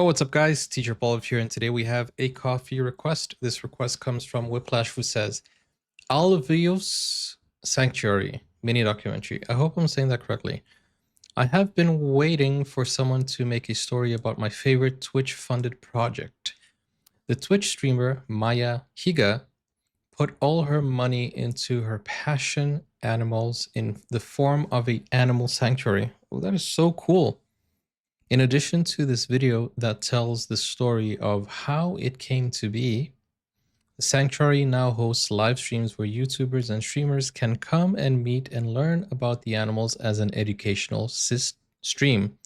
Oh, what's up, guys? Teacher Paul here, and today we have a coffee request. This request comes from Whiplash, who says, Alveus Sanctuary mini documentary. I hope I'm saying that correctly. I have been waiting for someone to make a story about my favorite Twitch-funded project. The Twitch streamer Maya Higa put all her money into her passion animals in the form of an animal sanctuary. Oh, that is so cool. In addition to this video that tells the story of how it came to be, the Sanctuary now hosts live streams where YouTubers and streamers can come and meet and learn about the animals as an educational stream.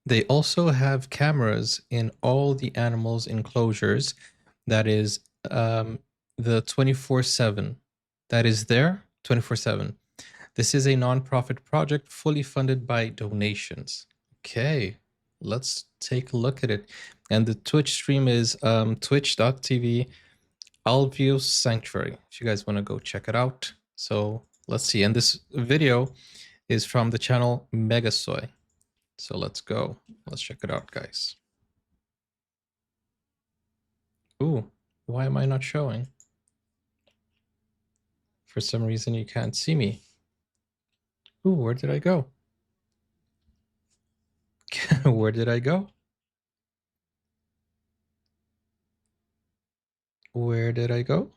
They also have cameras in all the animals' enclosures that is the 24/7. That is there 24/7. This is a nonprofit project fully funded by donations. Okay, let's take a look at it. And the Twitch stream is twitch.tv Alveus Sanctuary, if you guys want to go check it out. So let's see. And this video is from the channel Megasoy. So let's go. Let's check it out, guys. Ooh, why am I not showing? For some reason you can't see me. Ooh, where did I go? Where did I go? Where did I go?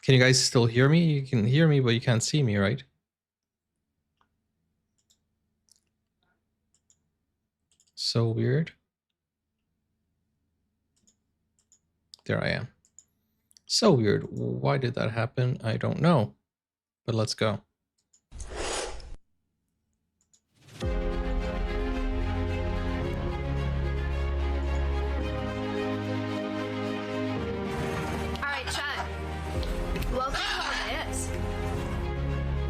Can you guys still hear me? You can hear me, but you can't see me, right? So weird. There I am. So weird. Why did that happen? I don't know. But let's go. Welcome to Alveus.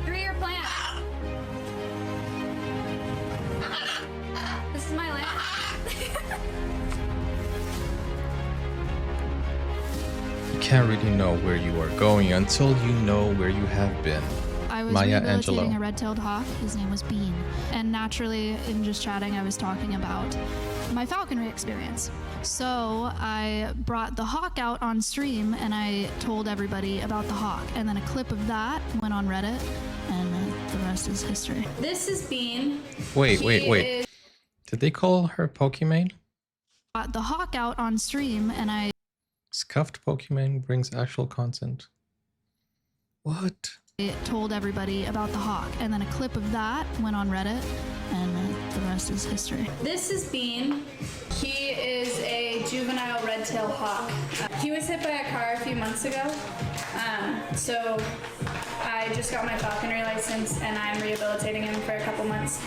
3-year plan. This is my land. You can't really know where you are going until you know where you have been. I was rehabilitating a red-tailed hawk. His name was Bean. And naturally, in just chatting, I was talking about my falconry experience. So I brought the hawk out on stream and I told everybody about the hawk. And then a clip of that went on Reddit, and the rest is history. This is Bean. Wait. Did they call her Pokimane? Brought the hawk out on stream and I... Scuffed Pokimane brings actual content. What? I told everybody about the hawk. And then a clip of that went on Reddit, and the rest is history. This is Bean. He is a juvenile red-tailed hawk. He was hit by a car a few months ago. So I just got my falconry license and I'm rehabilitating him for a couple months.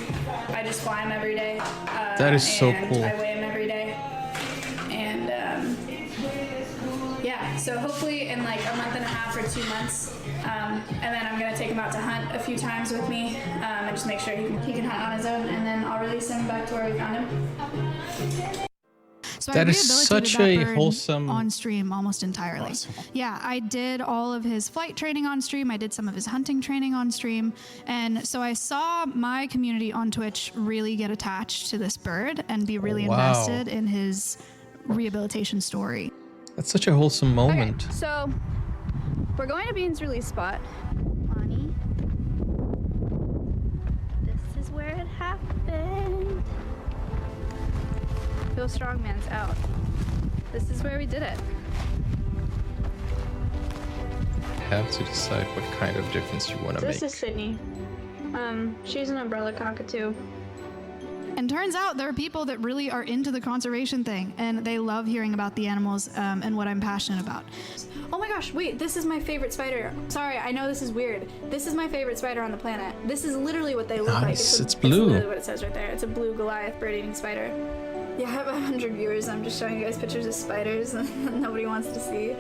I just fly him every day. That is so cool. I weigh him every day. And yeah, so hopefully in like a month and a half or 2 months, and then I'm gonna take him out to hunt a few times with me, and just make sure he can hunt on his own, and then I'll release him back to where we found him. So that is such a wholesome on stream almost entirely. Awesome. Yeah, I did all of his flight training on stream. I did some of his hunting training on stream. And so I saw my community on Twitch really get attached to this bird and be really invested in his rehabilitation story. That's such a wholesome moment. Okay, so we're going to Bean's release spot. Bonnie. This is where it happened. Phil Strongman's out. This is where we did it. You have to decide what kind of difference you want to make. This is Sydney. She's an umbrella cockatoo. And turns out there are people that really are into the conservation thing, and they love hearing about the animals and what I'm passionate about. Oh my gosh, wait, this is my favorite spider. Sorry, I know this is weird. This is my favorite spider on the planet. This is literally what they look like. It's blue. It's literally what it says right there. It's a blue Goliath bird-eating spider. Yeah, I have 100 viewers. I'm just showing you guys pictures of spiders that nobody wants to see.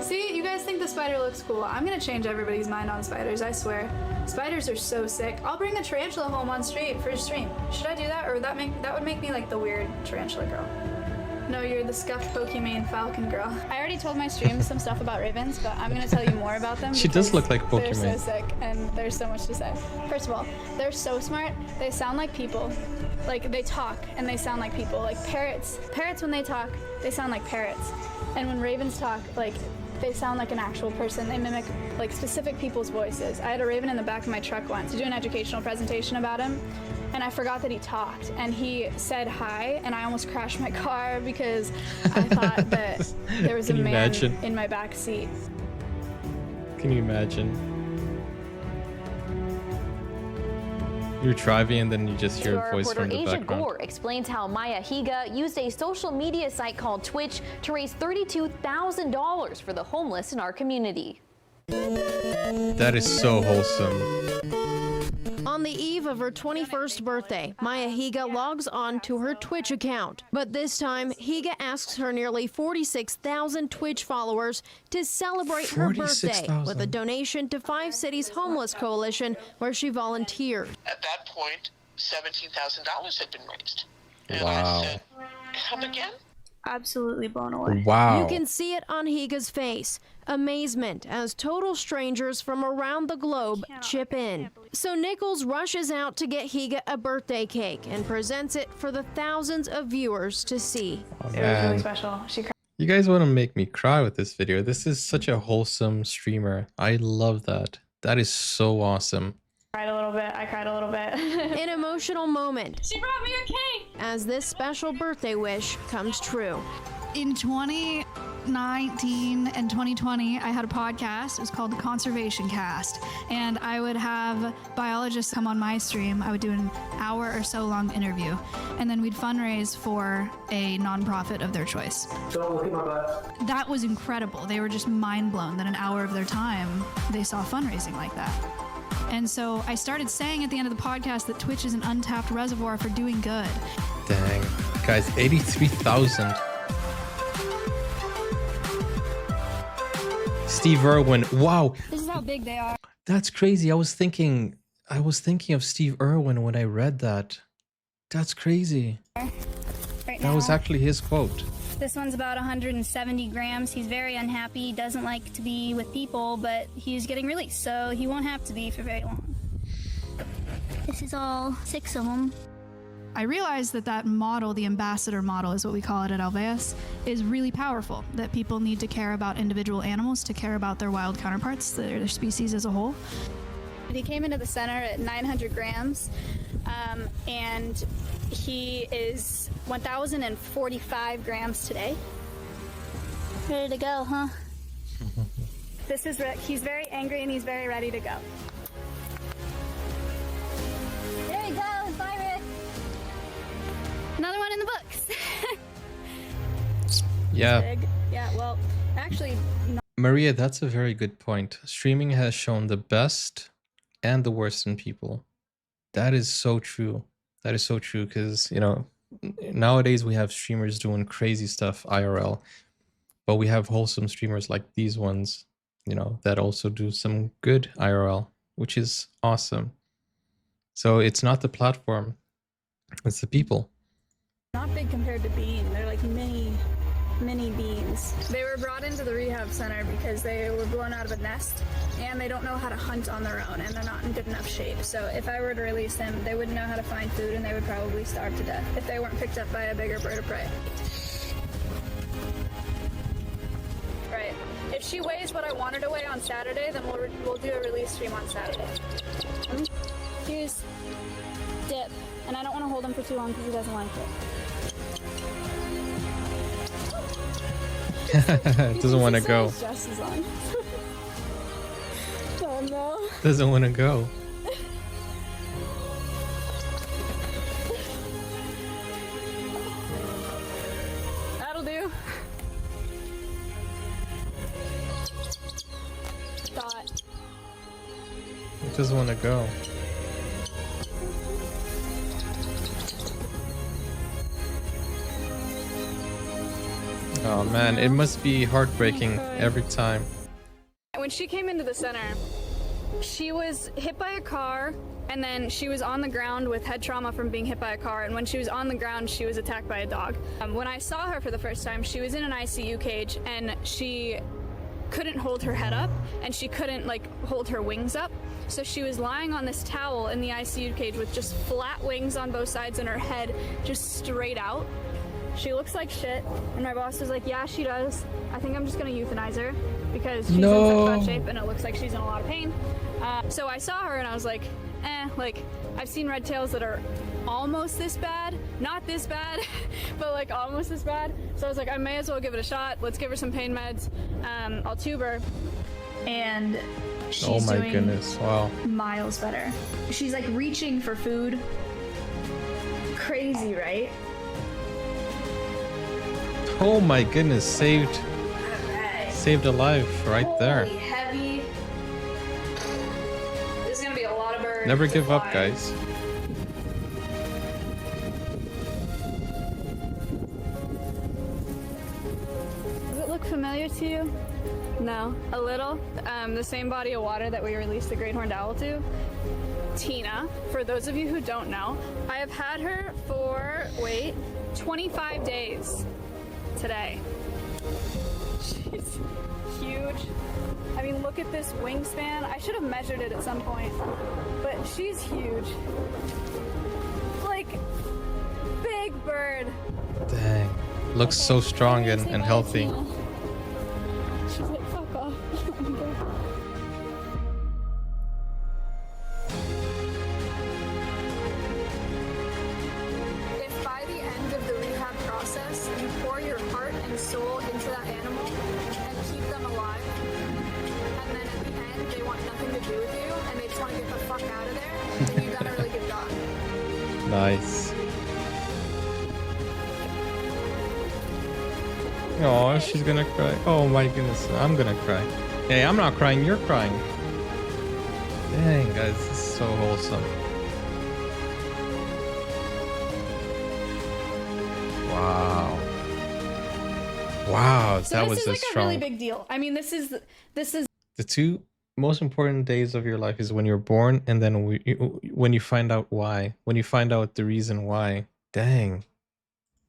See, you guys think the spider looks cool. I'm gonna change everybody's mind on spiders, I swear. Spiders are so sick. I'll bring a tarantula home on stream for a stream. Should I do that, or that would make me like the weird tarantula girl? No, you're the scuffed Pokimane Falcon girl. I already told my stream some stuff about ravens, but I'm gonna tell you more about them. She does look like They're Pokimane. so sick, and there's so much to say. First of all, they're so smart. They sound like people. Like, they talk, and they sound like people. Like parrots. Parrots, when they talk, they sound like parrots. And when ravens talk, like, they sound like an actual person. They mimic, like, specific people's voices. I had a raven in the back of my truck once to do an educational presentation about him, and I forgot that he talked, and he said hi, and I almost crashed my car because I thought that there was a man in my back seat. Can you imagine? You're driving and then you just hear a voice from the Asia background. Gore explains how Maya Higa used a social media site called Twitch to raise $32,000 for the homeless in our community. That is so wholesome. On the eve of her 21st birthday, Maya Higa logs on to her Twitch account. But this time, Higa asks her nearly 46,000 Twitch followers to celebrate her birthday with a donation to 5 Cities Homeless Coalition, where she volunteered. At that point, $17,000 had been raised. And Wow. I said, come again? Absolutely blown away. Wow. You can see it on Higa's face. Amazement as total strangers from around the globe chip in. So Nichols rushes out to get Higa a birthday cake and presents it for the thousands of viewers to see. Oh, It was man. really special. She cried. You guys want to make me cry with this video. This is such a wholesome streamer. I love that. That is so awesome. A little bit. I cried a little bit. An emotional moment She brought me a cake! as this special birthday wish comes true. In 2019 and 2020, I had a podcast. It was called The Conservation Cast. And I would have biologists come on my stream. I would do an hour or so long interview. And then we'd fundraise for a nonprofit of their choice. Don't look at my butt. That was incredible. They were just mind blown that an hour of their time, they saw fundraising like that. And so I started saying at the end of the podcast that Twitch is an untapped reservoir for doing good. Dang. Guys, 83,000. Steve Irwin. Wow. This is how big they are. That's crazy. I was thinking of Steve Irwin when I read that. That's crazy. Right That was now. actually his quote. This one's about 170 grams. He's very unhappy. He doesn't like to be with people, but he's getting released, so he won't have to be for very long. This is all 6 of them. I realized that that model, the ambassador model is what we call it at Alveus, is really powerful, that people need to care about individual animals, to care about their wild counterparts, their species as a whole. He came into the center at 900 grams, and he is 1,045 grams today. Ready to go, huh? He's very angry and he's very ready to go. There you go, bye, Rick. Another one in the books. Yeah. Big. Yeah, well, actually, Maria, that's a very good point. Streaming has shown the best and the worst in people. That is so true. That is so true because, you know, nowadays we have streamers doing crazy stuff IRL, but we have wholesome streamers like these ones, you know, that also do some good IRL, which is awesome. So it's not the platform, it's the people. not big compared to Bean. They're like mini beans. They were brought into the rehab center because they were blown out of a nest and they don't know how to hunt on their own and they're not in good enough shape. So if I were to release them, they wouldn't know how to find food and they would probably starve to death if they weren't picked up by a bigger bird of prey. Right. If she weighs what I want her to weigh on Saturday, then we'll do a release stream on Saturday. Here's Dip, and I don't want to hold him for too long because he doesn't like it. Doesn't want to go. His dress is on. Oh no. Doesn't want to go. That'll do. Dot. It doesn't want to go. Oh man, it must be heartbreaking every time. When she came into the center, She was hit by a car, and then she was on the ground with head trauma from being hit by a car, and when she was on the ground, she was attacked by a dog. When I saw her for the first time, she was in an ICU cage, and she couldn't hold her head up, and she couldn't like hold her wings up. So she was lying on this towel in the ICU cage with just flat wings on both sides and her head just straight out. She looks like shit, and my boss was like, yeah, she does. I think I'm just gonna euthanize her because she's in such bad shape and it looks like she's in a lot of pain. So I saw her and I was like, like, I've seen red tails that are almost this bad, not this bad, but like almost this bad. So I was like, I may as well give it a shot. Let's give her some pain meds. I'll tube her. And she's doing goodness, wow. miles better. She's like reaching for food. Crazy, right? Oh my goodness, saved a life right there. Holy heavy. This is gonna be a lot of birds. Never to give up, fly. guys. Does it look familiar to you? No, a little. The same body of water that we released the great horned owl to. Tina, for those of you who don't know, I have had her for, 25 days today. She's huge. I mean, look at this wingspan. I should have measured it at some point, but she's huge. Like, big bird. Dang. Looks so strong and healthy. She's like, fuck off. If by the end of the rehab process, you pour your heart and soul into that animal and keep them alive, and then at the end they want nothing to do with you and they just want to get the fuck out of there, then you've done a really good job. Nice. Oh, she's gonna cry. Oh my goodness, I'm gonna cry. Hey, I'm not crying, you're crying. Dang, guys, this is so wholesome. Wow. Wow, So that was this is like strong. a really big deal. I mean, this is The two most important days of your life is when you're born and then when you find out why. When you find out the reason why. Dang.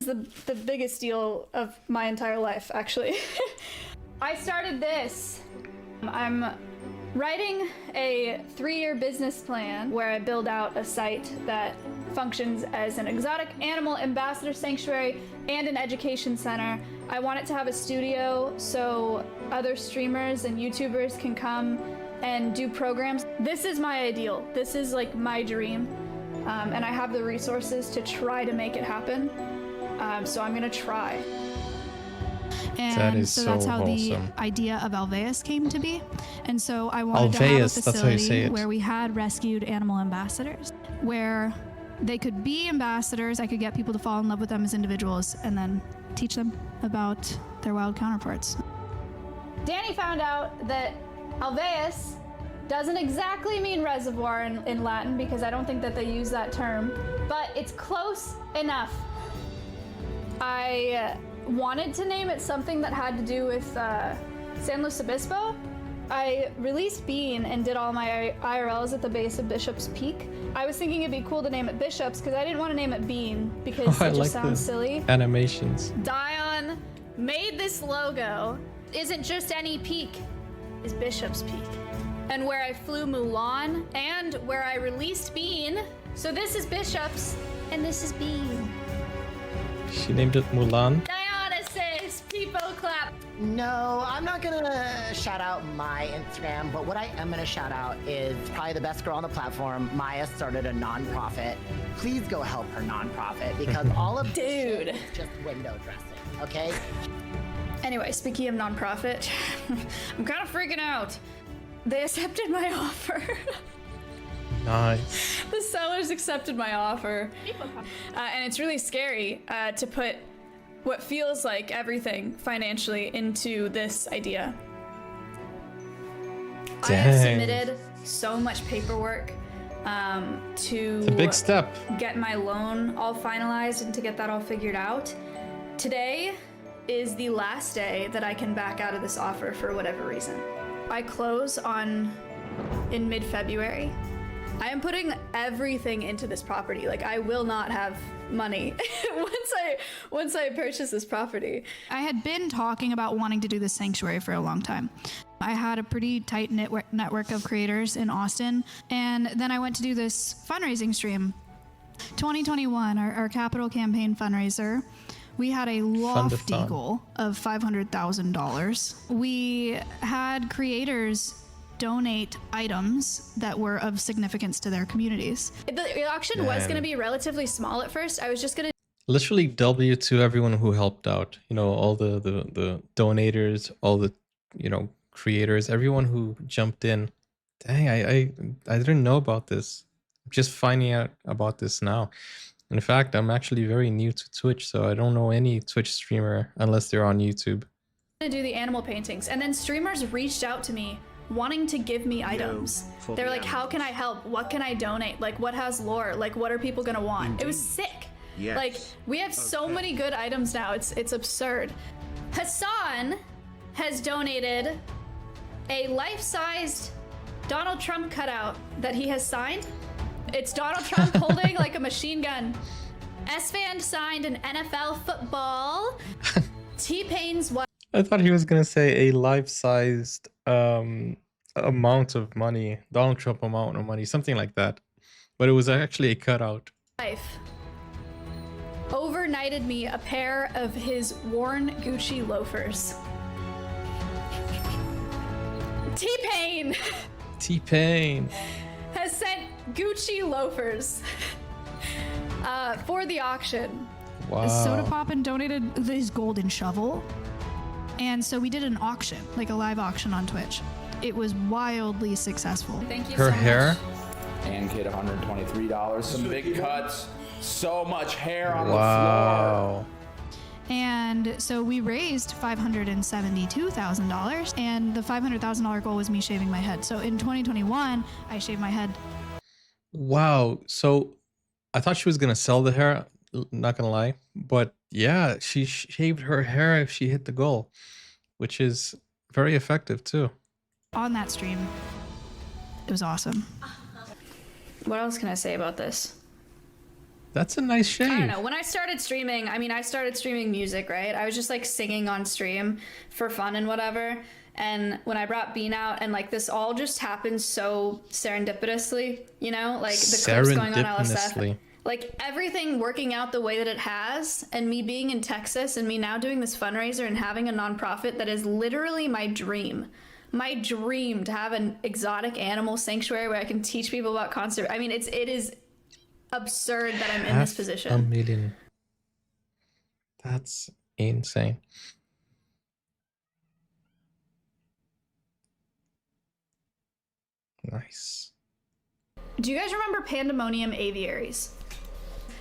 the biggest deal of my entire life, actually. I started this. I'm writing a 3-year business plan where I build out a site that functions as an exotic animal ambassador sanctuary and an education center. I want it to have a studio so other streamers and YouTubers can come and do programs. This is my ideal. This is like my dream. And I have the resources to try to make it happen. So I'm gonna try. And That is so that's so how wholesome. the idea of Alveus came to be. And so I wanted to have a Alveus, that's how you say facility it. where we had rescued animal ambassadors, where they could be ambassadors. I could get people to fall in love with them as individuals and then teach them about their wild counterparts. Danny found out that Alveus doesn't exactly mean reservoir in Latin because I don't think that they use that term, but it's close enough. I wanted to name it something that had to do with San Luis Obispo. I released Bean and did all my IRLs at the base of Bishop's Peak. I was thinking it'd be cool to name it Bishop's because I didn't want to name it Bean because I it just like sounds the silly. animations. Dion made this logo. Isn't just any peak, is Bishop's Peak. And where I flew Mulan and where I released Bean. So this is Bishop's and this is Bean. She named it Mulan. Dionysus, people clap. No, I'm not gonna shout out my Instagram, but what I am gonna shout out is probably the best girl on the platform. Maya started a nonprofit. Please go help her nonprofit because all of this shit is just window dressing, okay? Anyway, speaking of nonprofit, I'm kind of freaking out. They accepted my offer. Nice. The sellers accepted my offer. And it's really scary to put what feels like everything financially into this idea. I have Dang. submitted so much paperwork to It's a big step. get my loan all finalized and to get that all figured out. Today is the last day that I can back out of this offer for whatever reason. I close on in mid-February. I am putting everything into this property. Like, I will not have money once I purchase this property. I had been talking about wanting to do this sanctuary for a long time. I had a pretty tight network of creators in Austin, and then I went to do this fundraising stream. 2021, our capital campaign fundraiser, we had a lofty goal of $500,000. We had creators donate items that were of significance to their communities. The auction was going to be relatively small at first. I was just going to Literally W to everyone who helped out. You know, all the donators, all the, you know, creators, everyone who jumped in. Dang, I didn't know about this. I'm just finding out about this now. In fact, I'm actually very new to Twitch, so I don't know any Twitch streamer unless they're on YouTube. do the animal paintings, and then streamers reached out to me wanting to give me items. They're like, how can I help? What can I donate? Like, what has lore? Like, what are people gonna want? Indeed. It was sick. Yes. Like, we have so many good items now. It's absurd. Hassan has donated a life-sized Donald Trump cutout that he has signed. It's Donald Trump holding like a machine gun. S-Fan signed an NFL football. T-Pain's wife. I thought he was gonna say a life-sized amount of money, Donald Trump amount of money, something like that. But it was actually a cutout. Overnighted me a pair of his worn Gucci loafers. T-Pain! T-Pain has sent Gucci loafers for the auction. Wow. Soda Poppin donated his golden shovel. And so we did an auction, like a live auction on Twitch. It was wildly successful. Thank you Her so hair? much. And kid, $123. Some big cuts. So much hair on Wow. the floor. And so we raised $572,000, and the $500,000 goal was me shaving my head. So in 2021, I shaved my head. Wow. So I thought she was gonna sell the hair, not gonna lie. But yeah, she shaved her hair if she hit the goal, which is very effective too. On that stream, it was awesome. What else can I say about this? That's a nice shave. I don't know. When I started streaming, I started streaming music, right? I was just like singing on stream for fun and whatever. And when I brought Bean out, and like this all just happened so serendipitously, you know, like the clips going on LSF, like everything working out the way that it has, and me being in Texas and me now doing this fundraiser and having a nonprofit that is literally my dream. My dream to have an exotic animal sanctuary where I can teach people about conservation. I mean, it is absurd that I'm in this position. $500,000. That's insane. Nice. Do you guys remember Pandemonium Aviaries?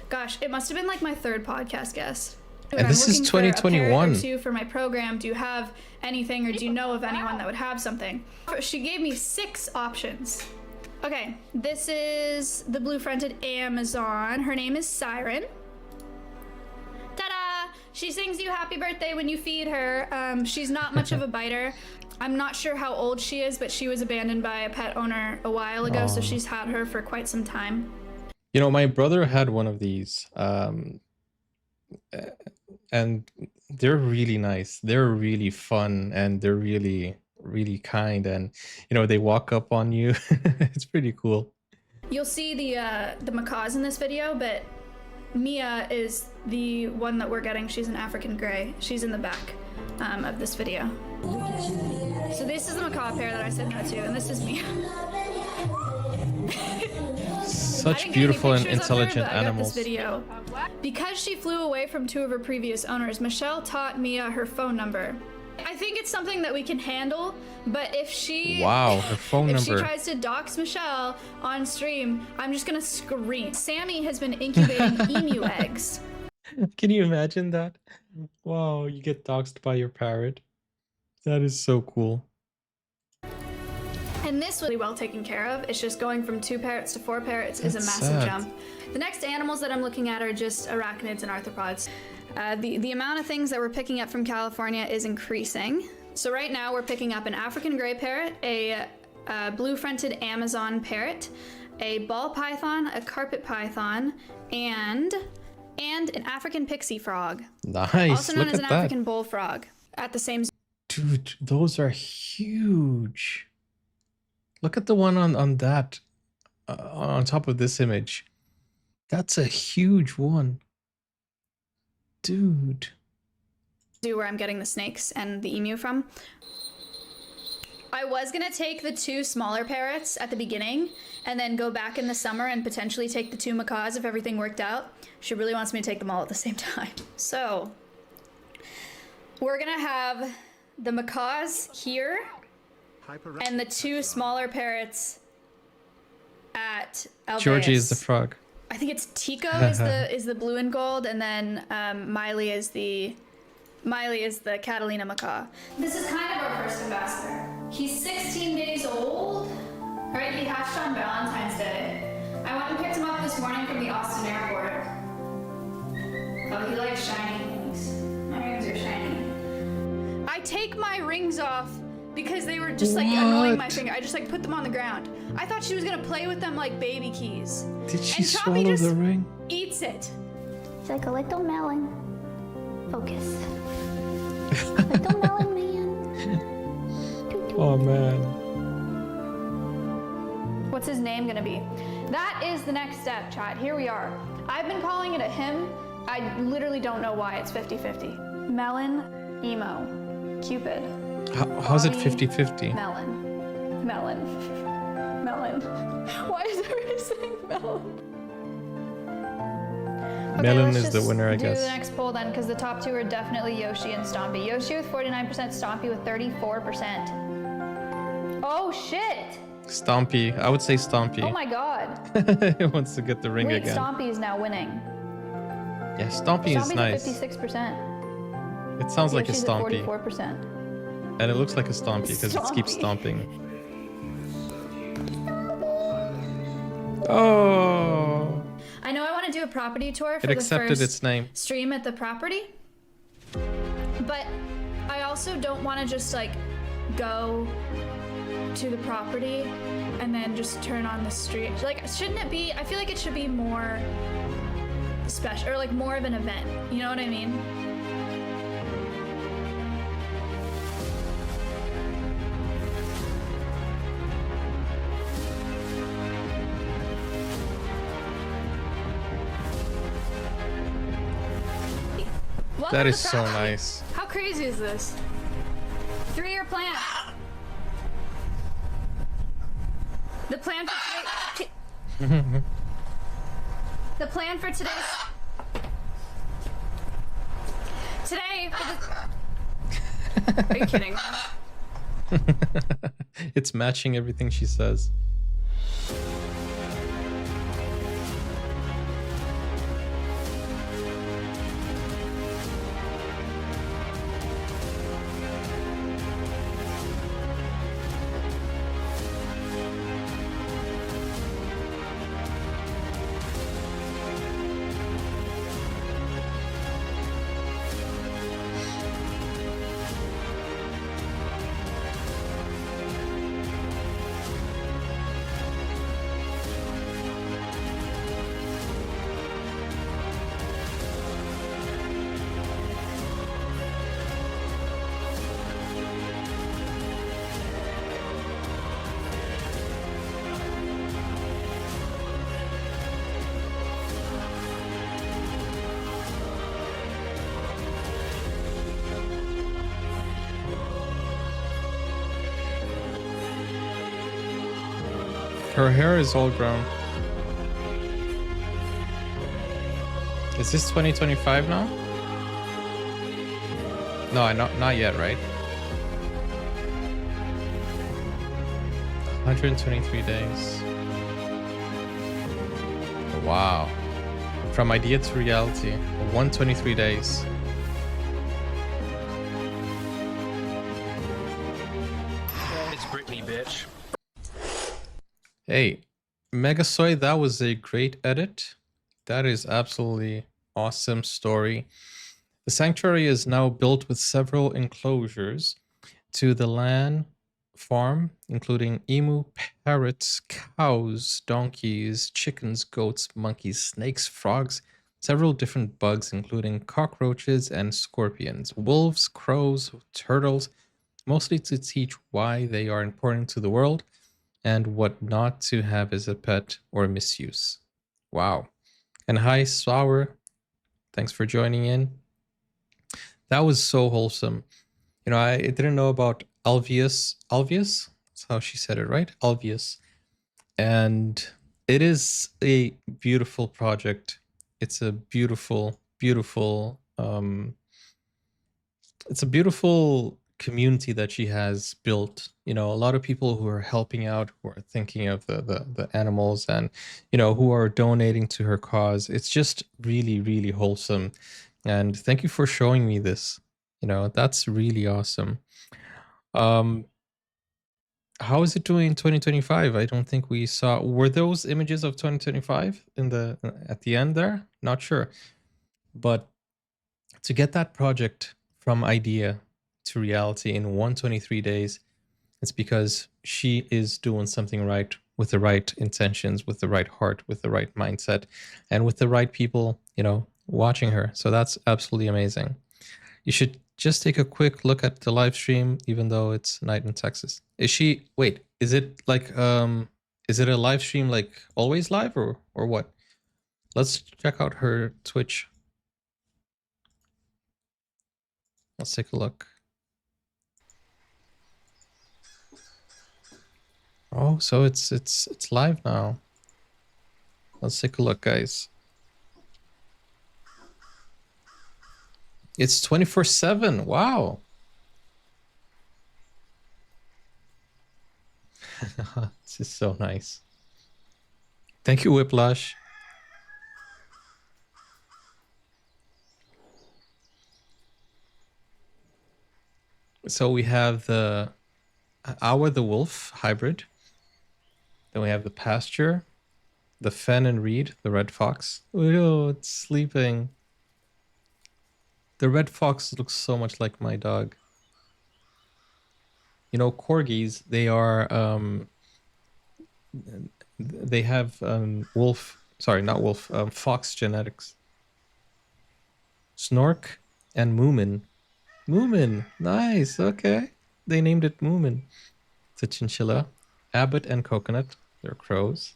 Gosh, it must have been like my third podcast guest. And this is 2021. For my program, do you have anything, or do you know of anyone that would have something? She gave me 6 options. Okay, this is the blue-fronted Amazon. Her name is Siren. Ta-da! She sings you happy birthday when you feed her. She's not much of a biter. I'm not sure how old she is, but she was abandoned by a pet owner a while ago, so she's had her for quite some time. You know, my brother had one of these, and they're really nice. They're really fun, and they're really, really kind, and you know, they walk up on you. It's pretty cool. You'll see the macaws in this video, but Mia is the one that we're getting. She's an African gray. She's in the back of this video. So this is the macaw pair that I said no to, and this is Mia. Such beautiful and intelligent I got animals. this video. Because she flew away from 2 of her previous owners, Michelle taught Mia her phone number. I think it's something that we can handle, but if she Wow, her phone if number. she tries to dox Michelle on stream, I'm just gonna scream. Sammy has been incubating emu eggs. Can you imagine that? Wow, you get doxxed by your parrot. That is so cool. And this was really well taken care of. It's just going from 2 parrots to 4 parrots is a That's massive sad. jump. The next animals that I'm looking at are just arachnids and arthropods. The amount of things that we're picking up from California is increasing. So right now we're picking up an African gray parrot, a a blue-fronted Amazon parrot, a ball python, a carpet python, and an African pixie frog. Nice. Also known Look as at an that. African bullfrog. At the same. Dude, those are huge. Look at the one on that, on top of this image. That's a huge one. Dude. Zoo where I'm getting the snakes and the emu from. I was gonna take the 2 smaller parrots at the beginning and then go back in the summer and potentially take the 2 macaws if everything worked out. She really wants me to take them all at the same time. So we're gonna have the macaws here and the 2 smaller parrots at Alveus. Georgie is the frog. I think it's Tico is the blue and gold, and then Miley is the Catalina macaw. This is kind of our first ambassador. He's 16 days old. Right, he hatched on Valentine's Day. I went and picked him up this morning from the Austin airport. Oh, he likes shiny things. My rings are shiny. I take my rings off because they were just like annoying my finger. I just like put them on the ground. I thought she was gonna play with them like baby keys. Did she And Choppy swallow just the ring? eats it. It's like a little melon. Focus. Little melon man. Oh man. What's his name gonna be? That is the next step, chat. Here we are. I've been calling it a him. I literally don't know why it's 50-50. Melon, emo, Cupid. How's it Bobby, 50-50? Melon. Melon. Melon. Why is everybody saying melon? Okay, Melon let's is the just winner, I do guess. the next poll then, because the top 2 are definitely Yoshi and Stompy. Yoshi with 49%, Stompy with 34%. Oh shit! Stompy. I would say Stompy. Oh my god. He wants to get the ring Wait, again. Stompy is now winning. Yeah, Stompy is Stompy's nice. at 56%. It sounds like a Yoshi's Stompy. at 44%. And it looks like a Stompy because it keeps Stompy. stomping. Oh. I know I want to do a property tour for It the accepted first its name. stream at the property, but I also don't want to just like go to the property and then just turn on the street. Like, shouldn't it be? I feel like it should be more special or like more of an event. You know what I mean? Welcome That to is so property. nice. How crazy is this? 3-year plan. The plan for today. The plan for today. Today. Are you kidding? It's matching everything she says. Her hair is all grown. Is this 2025 now? No, not yet, right? 123 days. Wow. From idea to reality. 123 days. It's Britney, bitch. Hey, Megasoy, that was a great edit. That is absolutely awesome story. The sanctuary is now built with several enclosures to the land farm, including emu, parrots, cows, donkeys, chickens, goats, monkeys, snakes, frogs, several different bugs, including cockroaches and scorpions, wolves, crows, turtles, mostly to teach why they are important to the world and what not to have as a pet or misuse. Wow. And hi, Sour. Thanks for joining in. That was so wholesome. You know, I didn't know about Alveus. Alveus? That's how she said it, right? Alveus. And it is a beautiful project. It's a beautiful, beautiful, it's a beautiful community that she has built. You know, a lot of people who are helping out, who are thinking of the animals, and, you know, who are donating to her cause. It's just really, really wholesome. And thank you for showing me this. You know, that's really awesome. Um, how is it doing in 2025? I don't think we saw. Were those images of 2025 in the at the end there? Not sure. But to get that project from idea to reality in 123 days, it's because she is doing something right, with the right intentions, with the right heart, with the right mindset, and with the right people, you know, watching her. So that's absolutely amazing. You should just take a quick look at the live stream, even though it's night in Texas. Is she, wait, is it like, is it a live stream like always live, or what? Let's check out her Twitch. Let's take a look. Oh, so it's live now. Let's take a look, guys. It's 24/7. Wow. This is so nice. Thank you, Whiplash. So we have the the wolf hybrid. Then we have the pasture, the fen and reed, the red fox. Oh, it's sleeping. The red fox looks so much like my dog. You know, corgis, they are they have wolf, sorry, not wolf, fox genetics. Snork and Moomin. Moomin, nice, okay. They named it Moomin. It's a chinchilla. Abbott and Coconut, they're crows.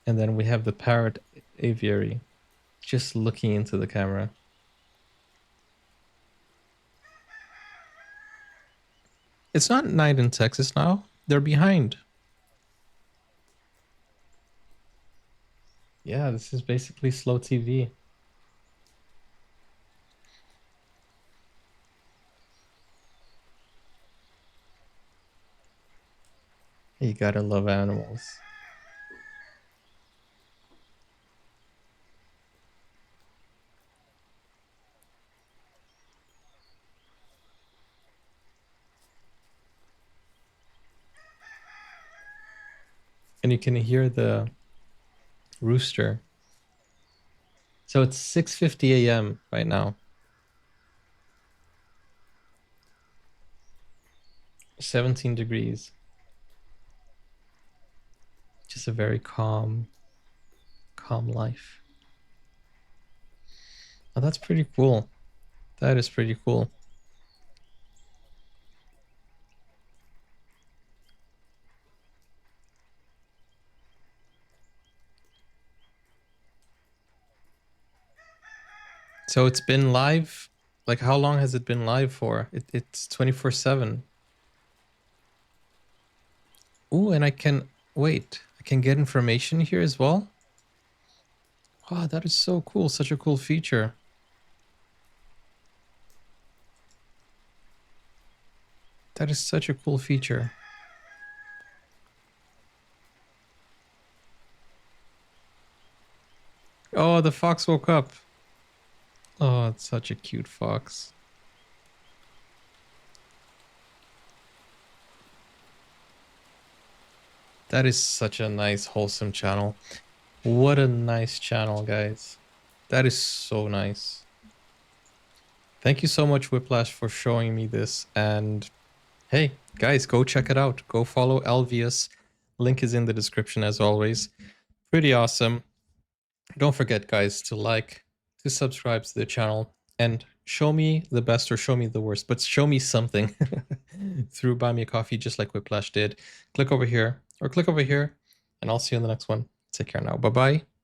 And then we have the parrot aviary, just looking into the camera. It's not night in Texas now. They're behind. Yeah, this is basically slow TV. You gotta love animals. And you can hear the rooster. So it's 6:50 a.m. right now. 17 degrees. Just a very calm life. Oh, that's pretty cool. That is pretty cool. So it's been live. Like, how long has it been live for? It's 24/7. Ooh, and I can wait. I can get information here as well. Wow, that is so cool. Such a cool feature. That is such a cool feature. Oh, the fox woke up. Oh, it's such a cute fox. That is such a nice, wholesome channel. What a nice channel, guys. That is so nice. Thank you so much, Whiplash, for showing me this. And hey, guys, go check it out. Go follow Alveus. Link is in the description as always. Pretty awesome. Don't forget, guys, to like, to subscribe to the channel, and show me the best or show me the worst, but show me something through Buy Me a Coffee, just like Whiplash did. Click over here or click over here, and I'll see you in the next one. Take care now. Bye-bye.